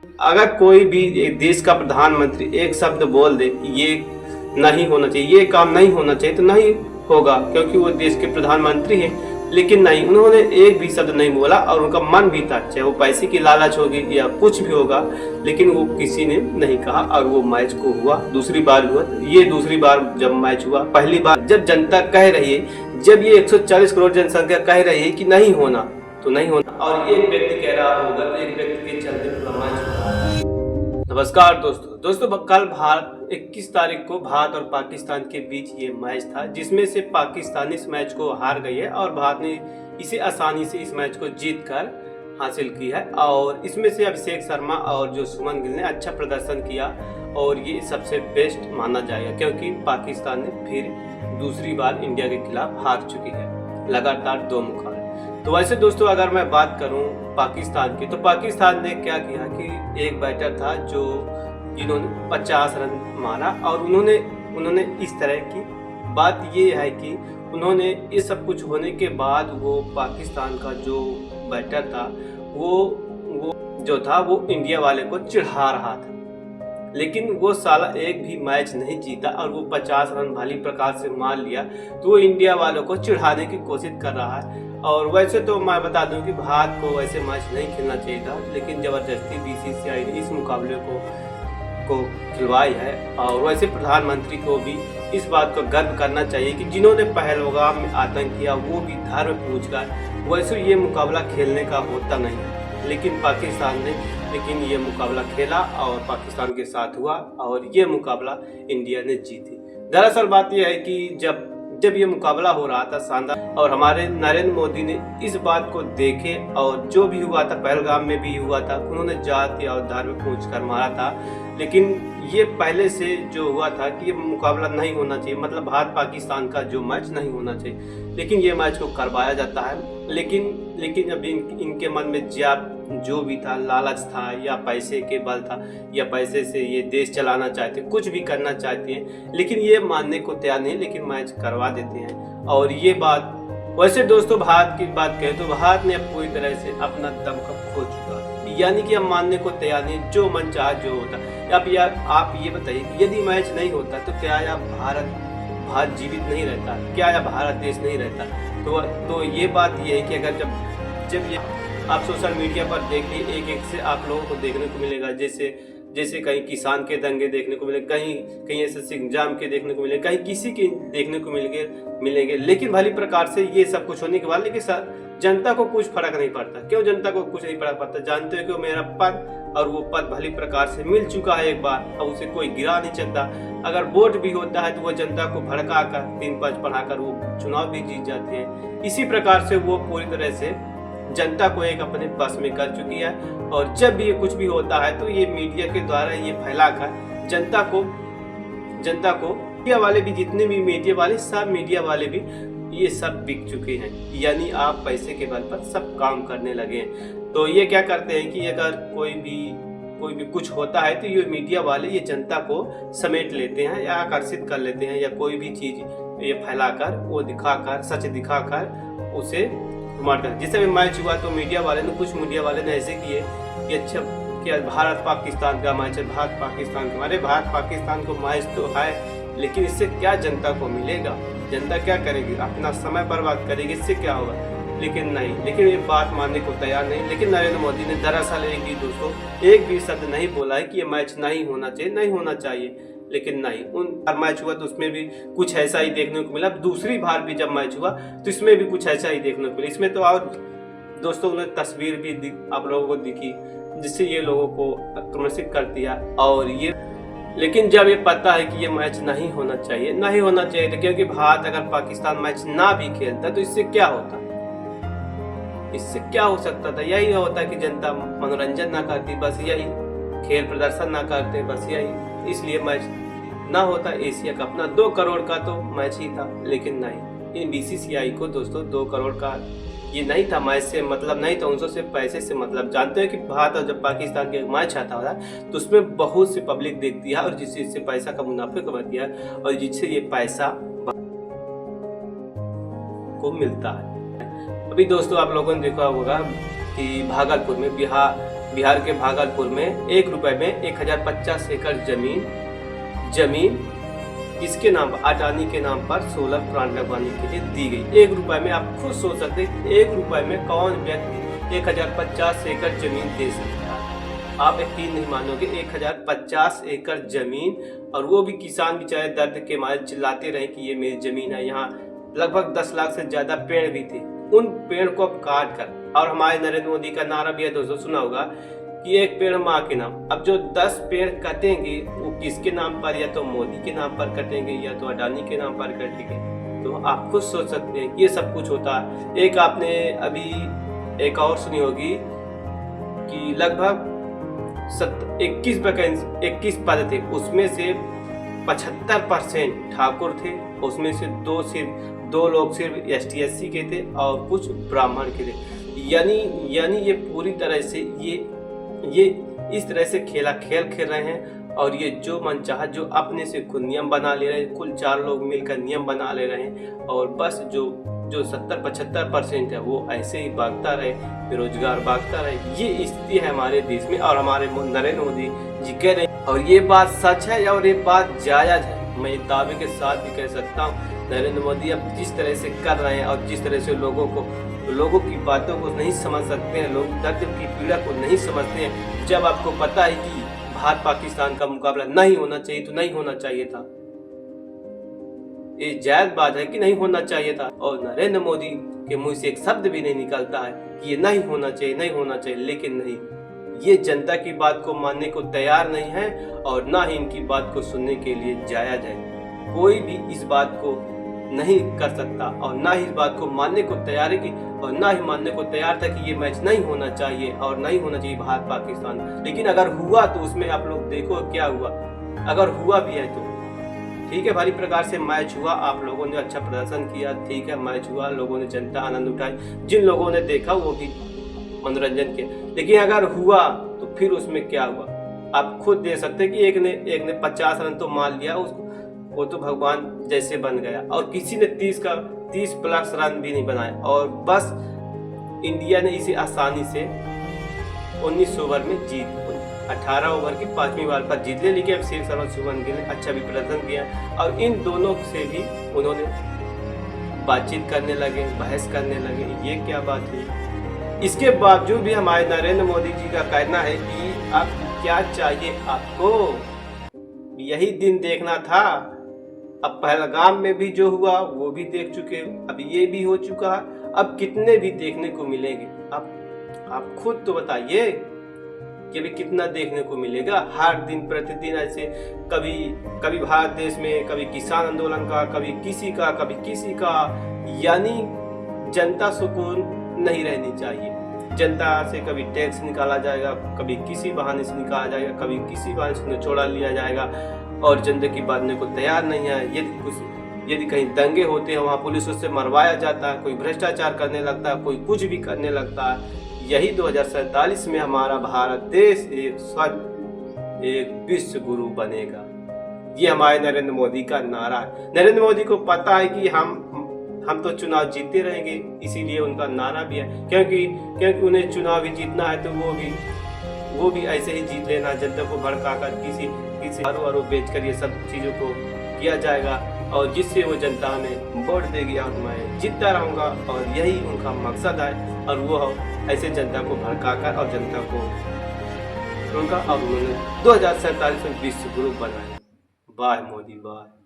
अगर कोई भी एक देश का प्रधानमंत्री एक शब्द बोल दे कि ये नहीं होना चाहिए, ये काम नहीं होना चाहिए, तो नहीं होगा, क्योंकि वो देश के प्रधानमंत्री हैं। लेकिन नहीं, उन्होंने एक भी शब्द नहीं बोला और उनका मन भी था, चाहे वो पैसे की लालच होगी या कुछ भी होगा, लेकिन वो किसी ने नहीं कहा और वो मैच को हुआ। दूसरी बार हुआ, ये दूसरी बार जब मैच हुआ। पहली बार जब जनता कह रही है, जब ये 140 करोड़ जनसंख्या कह रही है कि नहीं होना तो नहीं होना, और एक व्यक्ति कह रहा होगा तो एक व्यक्ति के चलते पूरा मैच हो रहा है। नमस्कार दोस्तों, कल भारत 21 तारीख को भारत और पाकिस्तान के बीच ये मैच था, जिसमें से पाकिस्तान इस मैच को हार गई है और भारत ने इसे आसानी से इस मैच को जीत कर हासिल की है। और इसमें से अभिषेक शर्मा और जो सुमन गिल ने अच्छा प्रदर्शन किया और ये सबसे बेस्ट माना जाएगा, क्योंकि पाकिस्तान ने फिर दूसरी बार इंडिया के खिलाफ हार चुकी है, लगातार 2 मुकाबले। तो वैसे दोस्तों, अगर मैं बात करूं पाकिस्तान की, तो पाकिस्तान ने क्या किया कि एक बैटर था जिन्होंने 50 रन मारा, और उन्होंने इस तरह की बात ये है कि उन्होंने ये सब कुछ होने के बाद वो पाकिस्तान का जो बैटर था वो इंडिया वाले को चिढ़ा रहा था, लेकिन वो साला एक भी मैच नहीं जीता और वो 50 रन भली प्रकार से मार लिया, तो वो इंडिया वालों को चिढ़ाने की कोशिश कर रहा है। और वैसे तो मैं बता दूं कि भारत को वैसे मैच नहीं खेलना चाहिए था, लेकिन ज़बरदस्ती बीसीसीआई ने इस मुकाबले को खिलवाई है। और वैसे प्रधानमंत्री को भी इस बात को गर्व करना चाहिए कि जिन्होंने पहलगाम में आतंक किया वो भी धर्म पूछकर, वैसे ये मुकाबला खेलने का होता नहीं है, लेकिन पाकिस्तान ने ये मुकाबला खेला और पाकिस्तान के साथ हुआ और ये मुकाबला इंडिया ने जीती। दरअसल बात यह है कि जब ये मुकाबला हो रहा था शानदार, और हमारे नरेंद्र मोदी ने इस बात को देखे और जो भी हुआ था पहलगाम में भी हुआ था, उन्होंने जाति और धर्म पूछकर मारा था, लेकिन ये पहले से जो हुआ था कि ये मुकाबला नहीं होना चाहिए, मतलब भारत पाकिस्तान का जो मैच नहीं होना चाहिए, लेकिन ये मैच को करवाया जाता है। लेकिन अब इनके मन में जो भी था, लालच था या पैसे के बल था या पैसे से ये देश चलाना चाहते, कुछ भी करना चाहते हैं, लेकिन ये मानने को तैयार नहीं, लेकिन मैच करवा देते हैं। और ये बात वैसे दोस्तों, भारत की बात करें तो भारत ने अब पूरी तरह से अपना दमखम खो चुका है, यानी कि हम मानने को तैयार नहीं, जो मन चाह जो होता। अब यार आप ये बताइए कि यदि मैच नहीं होता तो क्या यह भारत जीवित नहीं रहता, क्या यह भारत देश नहीं रहता? तो ये बात ये है कि अगर जब ये आप सोशल मीडिया पर देखिए, एक से आप लोगों को देखने को मिलेगा, जैसे कहीं किसान के दंगे देखने को मिलेंगे, कहीं एसएससी एग्जाम के देखने को मिलेंगे, कहीं किसी के देखने को मिलेंगे। लेकिन भली प्रकार से ये सब कुछ होने के बाद लेकिन जनता को कुछ फर्क नहीं पड़ता। क्यों जनता को कुछ नहीं फर्क पड़ता? जानते हो कि मेरा पद और वो पद भली प्रकार से मिल चुका है एक बार, और उसे कोई गिरा नहीं सकता। अगर वोट भी होता है तो वो जनता को भड़का कर 3-5 पढ़ाकर वो चुनाव भी जीत जाती है। इसी प्रकार से वो पूरी तरह से जनता को एक अपने बस में कर चुकी है, और जब भी ये कुछ भी होता है तो ये मीडिया के द्वारा ये फैलाकर जनता को मीडिया वाले भी, जितने भी मीडिया वाले, सब मीडिया वाले भी ये सब बिक चुके हैं, यानी आप पैसे के बल पर सब काम करने लगे हैं। तो ये क्या करते हैं कि अगर कोई भी कुछ होता है तो ये मीडिया वाले ये जनता को समेट लेते हैं या आकर्षित कर लेते हैं, या कोई भी चीज ये फैलाकर, वो दिखाकर, सच दिखाकर उसे मार कर। जैसे भी मैच हुआ तो कुछ मीडिया वाले ने ऐसे किए कि अच्छा कि भारत पाकिस्तान का मैच है, भारत पाकिस्तान का, अरे भारत पाकिस्तान को मैच तो है, लेकिन इससे क्या जनता को मिलेगा? जनता क्या करेगी? अपना समय बर्बाद करेगी, इससे क्या होगा? लेकिन ये बात मानने को तैयार नहीं। लेकिन नरेंद्र मोदी ने दरअसल एक भी शब्द नहीं बोला है कि ये मैच नहीं होना चाहिए, लेकिन नहीं, उन मैच हुआ तो उसमें भी कुछ ऐसा ही देखने को मिला। दूसरी बार भी जब मैच हुआ तो इसमें भी कुछ ऐसा ही देखने को मिला। इसमें तो और दोस्तों उन्हें तस्वीर भी आप लोगों को दिखी, जिससे ये लोगों को आक्रोशित कर दिया। और ये लेकिन जब ये पता है कि ये मैच नहीं होना चाहिए था, क्योंकि भारत अगर पाकिस्तान मैच ना भी खेलता तो इससे क्या होता? इससे क्या हो सकता था? यही होता कि जनता मनोरंजन ना करती, बस यही, खेल प्रदर्शन ना करते, बस यही, इसलिए मैच ना होता। एशिया कप ना 2 करोड़ का तो मैच ही था, लेकिन नहीं, इन बीसीसीआई को दोस्तों 2 करोड़ का ये नहीं था, मैच से मतलब नहीं था, उनसे सिर्फ पैसे से मतलब। जानते हैं कि भारत और जब पाकिस्तान के मैच आता है तो उसमें बहुत सी पब्लिक देखती है, और जिससे पैसा का मुनाफे कमाती है, और जिससे ये पैसा को मिलता है। अभी दोस्तों आप लोगों ने देखा होगा कि भागलपुर में बिहार के भागलपुर में 1 रुपए में 1050 एकड़ जमीन किसके नाम पर, अडानी के नाम पर सोलर प्लांट लगवाने के लिए दी गई। 1 रुपए में आप खुद सोच सकते हैं 1 रुपए में कौन व्यक्ति 1050 एकड़ जमीन दे सकता है। आप यकीन नहीं मानोगे 1050 एकड़ जमीन, और वो भी किसान बेचारे दर्द के मारे चिल्लाते रहे कि ये मेरी जमीन है। यहाँ लगभग 10 लाख से ज्यादा पेड़ भी थे, उन पेड़ को अब काट कर, और हमारे नरेंद्र मोदी का नारा भी है दोस्तों, सुना होगा कि 1 पेड़ माँ के नाम। अब जो 10 पेड़ कटेंगे वो किसके नाम पर, या तो मोदी के नाम पर कटेंगे या तो अडानी के नाम पर कटेंगे। तो आप खुद सोच सकते हैं ये सब कुछ होता है। एक आपने अभी एक और सुनी होगी कि लगभग 21 पद थे, उसमें से 75% ठाकुर थे, उसमें से दो लोग सिर्फ ST/SC के थे और कुछ ब्राह्मण के थे। यानी ये पूरी तरह से ये इस तरह से खेल रहे हैं, और ये जो मनचाहा जो अपने से खुद नियम बना ले रहे हैं, कुल 4 लोग मिलकर नियम बना ले रहे हैं, और बस जो 70-75% है वो ऐसे ही भागता रहे, बेरोजगार भागता रहे। ये स्थिति है हमारे देश में, और हमारे नरेंद्र मोदी जी कह रहे हैं, और ये बात सच है और ये बात जायज है। मैं दावे के साथ भी कह सकता हूँ नरेंद्र मोदी अब जिस तरह से कर रहे हैं, और जिस तरह से लोगों की बातों को नहीं समझ सकते हैं, लोग दर्द की पीड़ा को नहीं समझते हैं। जब आपको पता है कि भारत पाकिस्तान का मुकाबला नहीं होना चाहिए तो नहीं होना चाहिए था, ये जायज बात है कि नहीं होना चाहिए था, और नरेंद्र मोदी के मुंह से एक शब्द भी नहीं निकलता है कि ये नहीं होना चाहिए, लेकिन नहीं, ये जनता की बात को मानने को तैयार नहीं है, और ना ही इनकी बात को सुनने के लिए जायज है। कोई भी इस बात को नहीं कर सकता, और ना ही इस बात को मानने को तैयार है कि, और ना ही मानने को तैयार था कि ये मैच नहीं होना चाहिए, और नहीं होना चाहिए भारत पाकिस्तान। लेकिन अगर हुआ तो उसमें आप लोग देखो क्या हुआ, अगर हुआ भी है तो ठीक है, भारी प्रकार से मैच हुआ, आप लोगों ने अच्छा प्रदर्शन किया, ठीक है, मैच हुआ, लोगों ने जनता आनंद उठाई, जिन लोगों ने देखा वो भी मनोरंजन किया। लेकिन अगर हुआ तो फिर उसमें क्या हुआ, आप खुद देख सकते हैं कि एक ने 50 रन तो मार लिया, उसको वो तो भगवान जैसे बन गया, और किसी ने 30 प्लस रन भी नहीं बनाए, और बस इंडिया ने इसे आसानी से 19 ओवर में जीत, 18 ओवर की 5वीं बार पर जीत ले। लेकिन अब शेख शर्मा शुभमन गिल ने अच्छा भी प्रदर्शन किया, और इन दोनों से भी उन्होंने बातचीत करने लगे, बहस करने लगे, ये क्या बात हुई। इसके बावजूद भी हमारे नरेंद्र मोदी जी का कहना है कि अब क्या चाहिए आपको, यही दिन देखना था। अब पहलगाम में भी जो हुआ वो भी देख चुके, अब ये भी हो चुका है, अब कितने भी देखने को मिलेंगे, अब आप खुद तो बताइए कि अभी कितना देखने को मिलेगा। हर दिन प्रतिदिन ऐसे कभी भारत देश में कभी किसान आंदोलन का, कभी किसी का, यानी जनता सुकून नहीं रहनी चाहिए। जनता से कभी टैक्स निकाला जाएगा, कभी किसी बहाने से निकाला जाएगा, कभी किसी बहाने से निचोड़ा लिया जाएगा, और जनता की बातने को तैयार नहीं है। यदि कहीं दंगे होते हैं वहाँ पुलिस उससे मरवाया जाता है, कोई भ्रष्टाचार करने लगता है, कोई कुछ भी करने लगता है। यही 2047 में हमारा भारत देश एक विश्व गुरु बनेगा, ये हमारे नरेंद्र मोदी का नारा है। नरेंद्र मोदी को पता है कि हम तो चुनाव जीतते रहेंगे, इसीलिए उनका नारा भी है, क्योंकि उन्हें चुनाव भी जीतना है, तो वो भी ऐसे ही जीत लेना, जनता को भड़काकर किसी आरोप बेचकर ये सब चीज़ों को किया जाएगा, और जिससे वो जनता हमें वोट देगी और मैं जीतता रहूँगा, और यही उनका मकसद है। और वो ऐसे जनता को भड़काकर और जनता को उन्होंने 2047 में विश्व गुरु बनाया। Bye Modi bye.